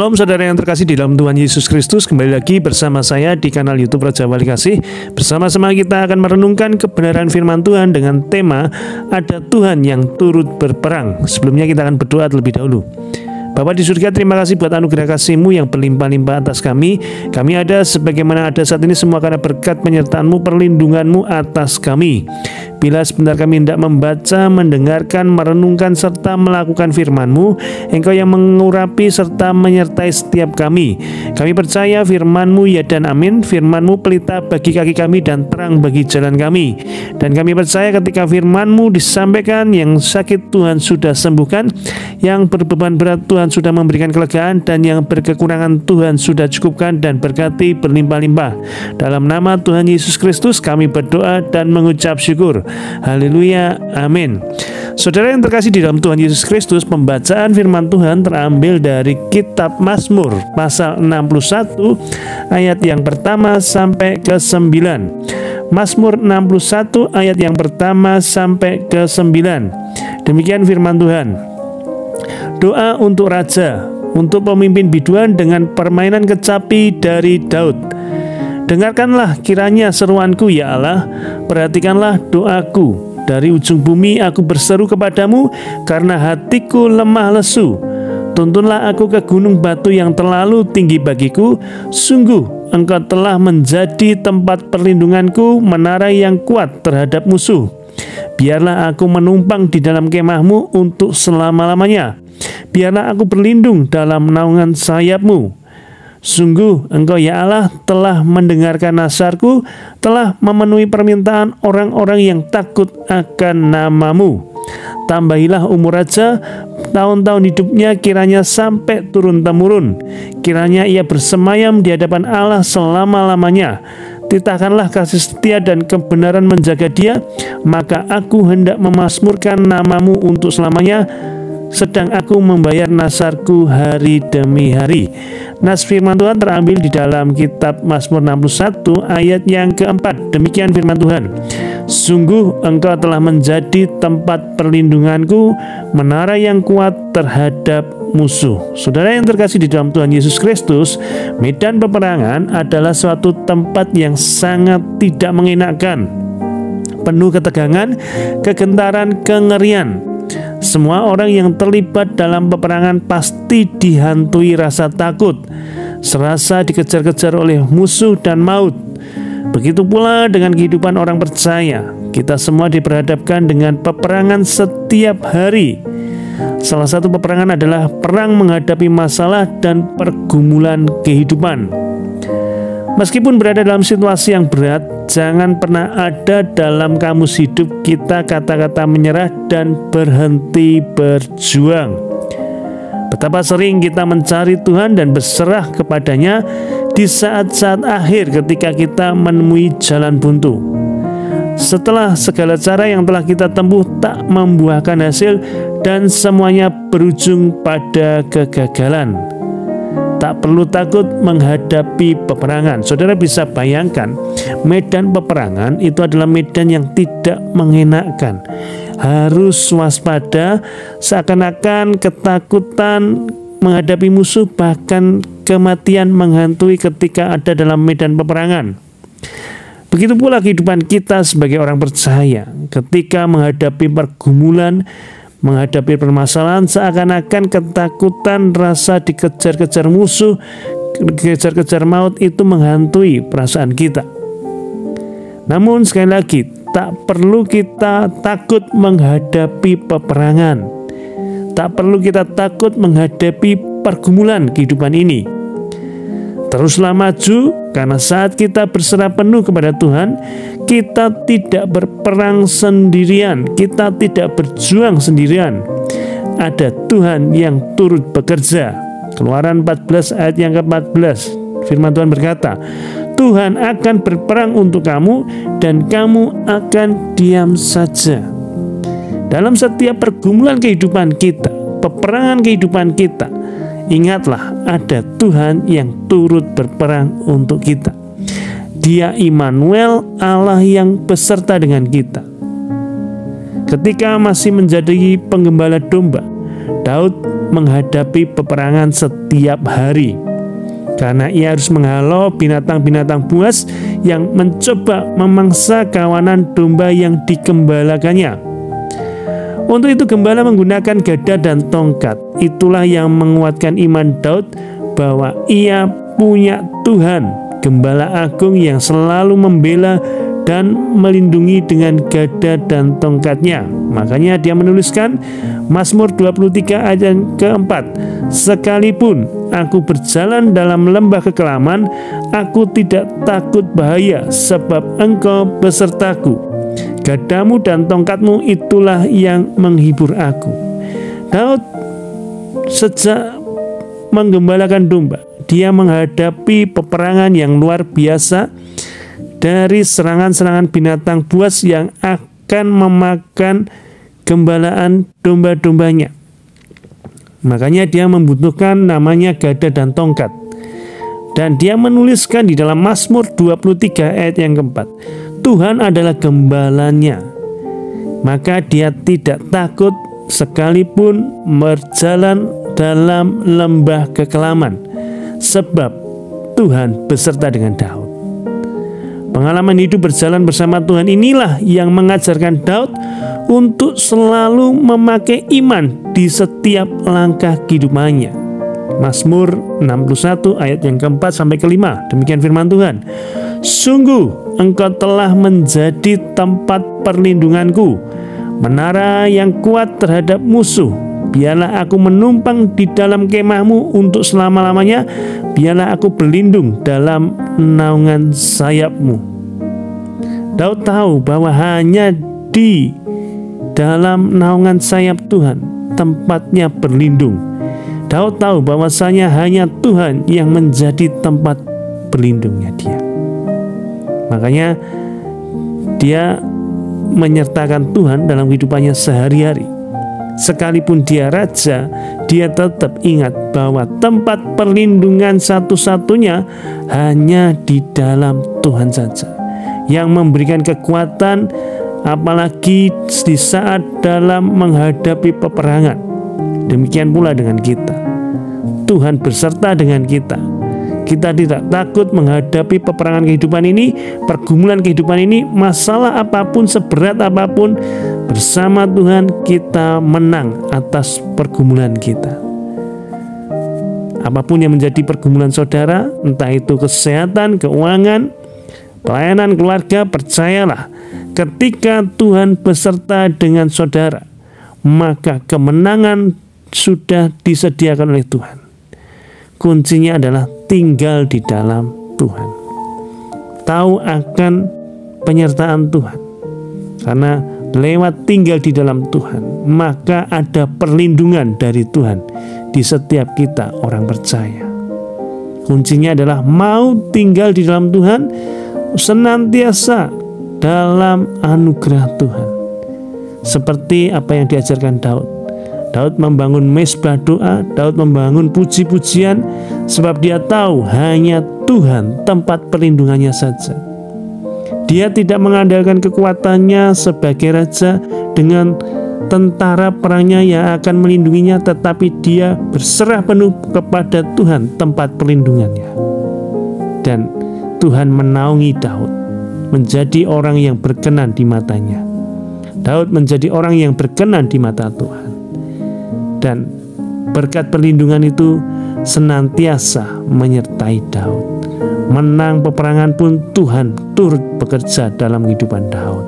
Shalom saudara yang terkasih di dalam Tuhan Yesus Kristus. Kembali lagi bersama saya di kanal YouTube Raja Wali Kasih. Bersama-sama kita akan merenungkan kebenaran firman Tuhan dengan tema Ada Tuhan yang turut berperang. Sebelumnya kita akan berdoa terlebih dahulu. Bapa di surga, terima kasih buat anugerah kasih-Mu yang berlimpah-limpah atas kami. Kami ada sebagaimana ada saat ini semua karena berkat penyertaan-Mu, perlindungan-Mu atas kami. Bila sebentar kami hendak membaca, mendengarkan, merenungkan, serta melakukan firman-Mu, Engkau yang mengurapi serta menyertai setiap kami. Kami percaya firman-Mu ya dan amin. Firman-Mu pelita bagi kaki kami dan terang bagi jalan kami. Dan kami percaya ketika firman-Mu disampaikan, yang sakit Tuhan sudah sembuhkan, yang berbeban berat Tuhan sudah memberikan kelegaan, dan yang berkekurangan Tuhan sudah cukupkan dan berkati berlimpah-limpah. Dalam nama Tuhan Yesus Kristus kami berdoa dan mengucap syukur. Haleluya, amin. Saudara yang terkasih di dalam Tuhan Yesus Kristus, pembacaan firman Tuhan terambil dari kitab Mazmur pasal 61 ayat yang pertama sampai ke 9. Mazmur 61 ayat yang pertama sampai ke 9. Demikian firman Tuhan. Doa untuk raja, untuk pemimpin biduan dengan permainan kecapi dari Daud. Dengarkanlah kiranya seruanku ya Allah, perhatikanlah doaku. Dari ujung bumi aku berseru kepadamu, karena hatiku lemah lesu. Tuntunlah aku ke gunung batu yang terlalu tinggi bagiku. Sungguh Engkau telah menjadi tempat perlindunganku, menara yang kuat terhadap musuh. Biarlah aku menumpang di dalam kemah-Mu untuk selama-lamanya. Biarlah aku berlindung dalam naungan sayap-Mu. Sungguh Engkau ya Allah telah mendengarkan nasarku, telah memenuhi permintaan orang-orang yang takut akan nama-Mu. Tambahilah umur raja, tahun-tahun hidupnya kiranya sampai turun-temurun. Kiranya ia bersemayam di hadapan Allah selama-lamanya. Titahkanlah kasih setia dan kebenaran menjaga dia, maka aku hendak memasmurkan nama-Mu untuk selamanya, sedang aku membayar nasarku hari demi hari. Nas firman Tuhan terambil di dalam kitab Mazmur 61 ayat yang keempat. Demikian firman Tuhan. Sungguh Engkau telah menjadi tempat perlindunganku, menara yang kuat terhadap musuh. Saudara yang terkasih di dalam Tuhan Yesus Kristus, medan peperangan adalah suatu tempat yang sangat tidak mengenakan, penuh ketegangan, kegentaran, kengerian. Semua orang yang terlibat dalam peperangan pasti dihantui rasa takut, serasa dikejar-kejar oleh musuh dan maut. Begitu pula dengan kehidupan orang percaya. Kita semua diperhadapkan dengan peperangan setiap hari. Salah satu peperangan adalah perang menghadapi masalah dan pergumulan kehidupan. Meskipun berada dalam situasi yang berat, jangan pernah ada dalam kamus hidup kita kata-kata menyerah dan berhenti berjuang. Betapa sering kita mencari Tuhan dan berserah kepadanya di saat-saat akhir ketika kita menemui jalan buntu. Setelah segala cara yang telah kita tempuh tak membuahkan hasil dan semuanya berujung pada kegagalan. Tak perlu takut menghadapi peperangan. Saudara bisa bayangkan, medan peperangan itu adalah medan yang tidak mengenakan. Harus waspada, seakan-akan ketakutan menghadapi musuh, bahkan kematian menghantui ketika ada dalam medan peperangan. Begitu pula kehidupan kita sebagai orang percaya. Ketika menghadapi pergumulan, menghadapi permasalahan, seakan-akan ketakutan, rasa dikejar-kejar musuh, dikejar-kejar maut itu menghantui perasaan kita. Namun sekali lagi, tak perlu kita takut menghadapi peperangan. Tak perlu kita takut menghadapi pergumulan kehidupan ini. Teruslah maju, karena saat kita berserah penuh kepada Tuhan, kita tidak berperang sendirian, kita tidak berjuang sendirian. Ada Tuhan yang turut bekerja. Keluaran 14 ayat yang ke-14. Firman Tuhan berkata, Tuhan akan berperang untuk kamu dan kamu akan diam saja. Dalam setiap pergumulan kehidupan kita, peperangan kehidupan kita, ingatlah ada Tuhan yang turut berperang untuk kita. Dia Immanuel, Allah yang beserta dengan kita. Ketika masih menjadi penggembala domba, Daud menghadapi peperangan setiap hari, karena ia harus menghalau binatang-binatang buas yang mencoba memangsa kawanan domba yang digembalakannya. Untuk itu gembala menggunakan gada dan tongkat. Itulah yang menguatkan iman Daud bahwa ia punya Tuhan, Gembala Agung yang selalu membela dan melindungi dengan gada dan tongkatnya. Makanya dia menuliskan Mazmur 23 ayat yang keempat, sekalipun aku berjalan dalam lembah kekelaman, aku tidak takut bahaya, sebab engkau besertaku. Gadamu dan tongkatmu itulah yang menghibur aku. Daud sejak menggembalakan domba, dia menghadapi peperangan yang luar biasa dari serangan-serangan binatang buas yang akan memakan gembalaan domba-dombanya. Makanya dia membutuhkan namanya gada dan tongkat. Dan dia menuliskan di dalam Mazmur 23 ayat yang keempat, Tuhan adalah gembalanya, maka dia tidak takut sekalipun berjalan dalam lembah kekelaman, sebab Tuhan beserta dengan Daud. Pengalaman hidup berjalan bersama Tuhan inilah yang mengajarkan Daud untuk selalu memakai iman di setiap langkah kehidupannya. Mazmur 61 ayat yang keempat sampai kelima, demikian firman Tuhan. Sungguh engkau telah menjadi tempat perlindunganku, menara yang kuat terhadap musuh. Biarlah aku menumpang di dalam kemahmu untuk selama-lamanya. Biarlah aku berlindung dalam naungan sayapmu. Daud tahu bahwa hanya di dalam naungan sayap Tuhan tempatnya berlindung. Daud tahu bahwasanya hanya Tuhan yang menjadi tempat berlindungnya dia. Makanya dia menyertakan Tuhan dalam kehidupannya sehari-hari. Sekalipun dia raja, dia tetap ingat bahwa tempat perlindungan satu-satunya hanya di dalam Tuhan saja, yang memberikan kekuatan, apalagi di saat dalam menghadapi peperangan. Demikian pula dengan kita. Tuhan beserta dengan kita. Kita tidak takut menghadapi peperangan kehidupan ini, pergumulan kehidupan ini, masalah apapun, seberat apapun. Bersama Tuhan kita menang atas pergumulan kita. Apapun yang menjadi pergumulan saudara, entah itu kesehatan, keuangan, pelayanan keluarga, percayalah, ketika Tuhan beserta dengan saudara, maka kemenangan sudah disediakan oleh Tuhan. Kuncinya adalah tinggal di dalam Tuhan, tahu akan penyertaan Tuhan. Karena lewat tinggal di dalam Tuhan, maka ada perlindungan dari Tuhan di setiap kita orang percaya. Kuncinya adalah mau tinggal di dalam Tuhan, senantiasa dalam anugerah Tuhan. Seperti apa yang diajarkan Daud. Daud membangun mezbah doa, Daud membangun puji-pujian, sebab dia tahu hanya Tuhan tempat perlindungannya saja. Dia tidak mengandalkan kekuatannya sebagai raja dengan tentara perangnya yang akan melindunginya, tetapi dia berserah penuh kepada Tuhan tempat perlindungannya. Dan Tuhan menaungi Daud menjadi orang yang berkenan di matanya. Daud menjadi orang yang berkenan di mata Tuhan. Dan berkat perlindungan itu senantiasa menyertai Daud. Menang peperangan pun Tuhan turut bekerja dalam kehidupan Daud.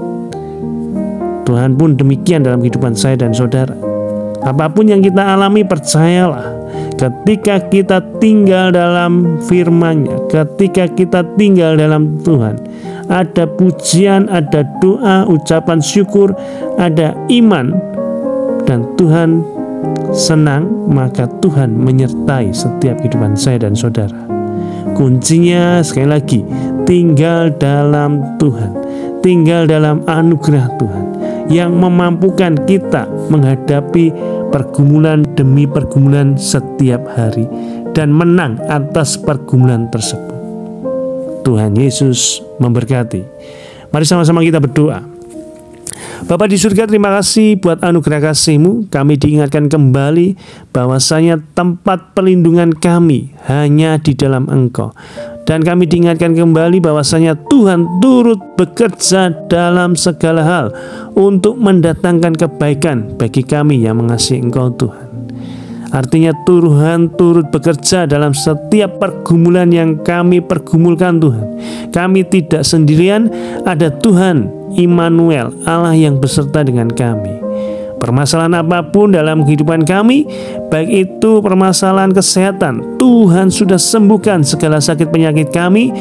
Tuhan pun demikian dalam kehidupan saya dan saudara. Apapun yang kita alami, percayalah, ketika kita tinggal dalam firman-Nya, ketika kita tinggal dalam Tuhan, ada pujian, ada doa, ucapan syukur, ada iman, dan Tuhan senang, maka Tuhan menyertai setiap kehidupan saya dan saudara. Kuncinya sekali lagi, tinggal dalam Tuhan, tinggal dalam anugerah Tuhan yang memampukan kita menghadapi pergumulan demi pergumulan setiap hari dan menang atas pergumulan tersebut. Tuhan Yesus memberkati. Mari sama-sama kita berdoa. Bapa di surga, terima kasih buat anugerah kasih-Mu. Kami diingatkan kembali bahwasanya tempat perlindungan kami hanya di dalam Engkau. Dan kami diingatkan kembali bahwasanya Tuhan turut bekerja dalam segala hal untuk mendatangkan kebaikan bagi kami yang mengasihi Engkau Tuhan. Artinya Tuhan turut bekerja dalam setiap pergumulan yang kami pergumulkan Tuhan. Kami tidak sendirian, ada Tuhan Immanuel, Allah yang beserta dengan kami. Permasalahan apapun dalam kehidupan kami, baik itu permasalahan kesehatan, Tuhan sudah sembuhkan segala sakit penyakit kami.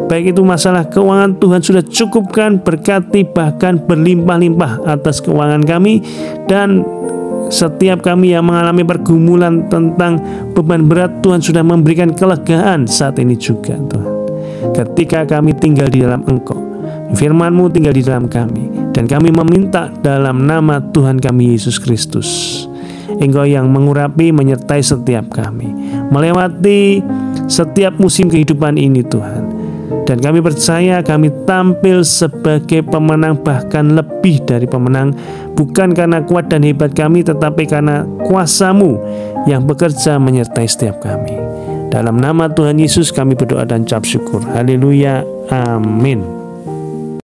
Baik itu masalah keuangan, Tuhan sudah cukupkan, berkati, bahkan berlimpah-limpah atas keuangan kami. Dan setiap kami yang mengalami pergumulan tentang beban berat, Tuhan sudah memberikan kelegaan saat ini juga Tuhan. Ketika kami tinggal di dalam Engkau, firman-Mu tinggal di dalam kami, dan kami meminta dalam nama Tuhan kami Yesus Kristus, Engkau yang mengurapi, menyertai setiap kami melewati setiap musim kehidupan ini Tuhan. Dan kami percaya kami tampil sebagai pemenang, bahkan lebih dari pemenang, bukan karena kuat dan hebat kami, tetapi karena kuasa-Mu yang bekerja menyertai setiap kami. Dalam nama Tuhan Yesus kami berdoa dan ucap syukur. Haleluya, amin.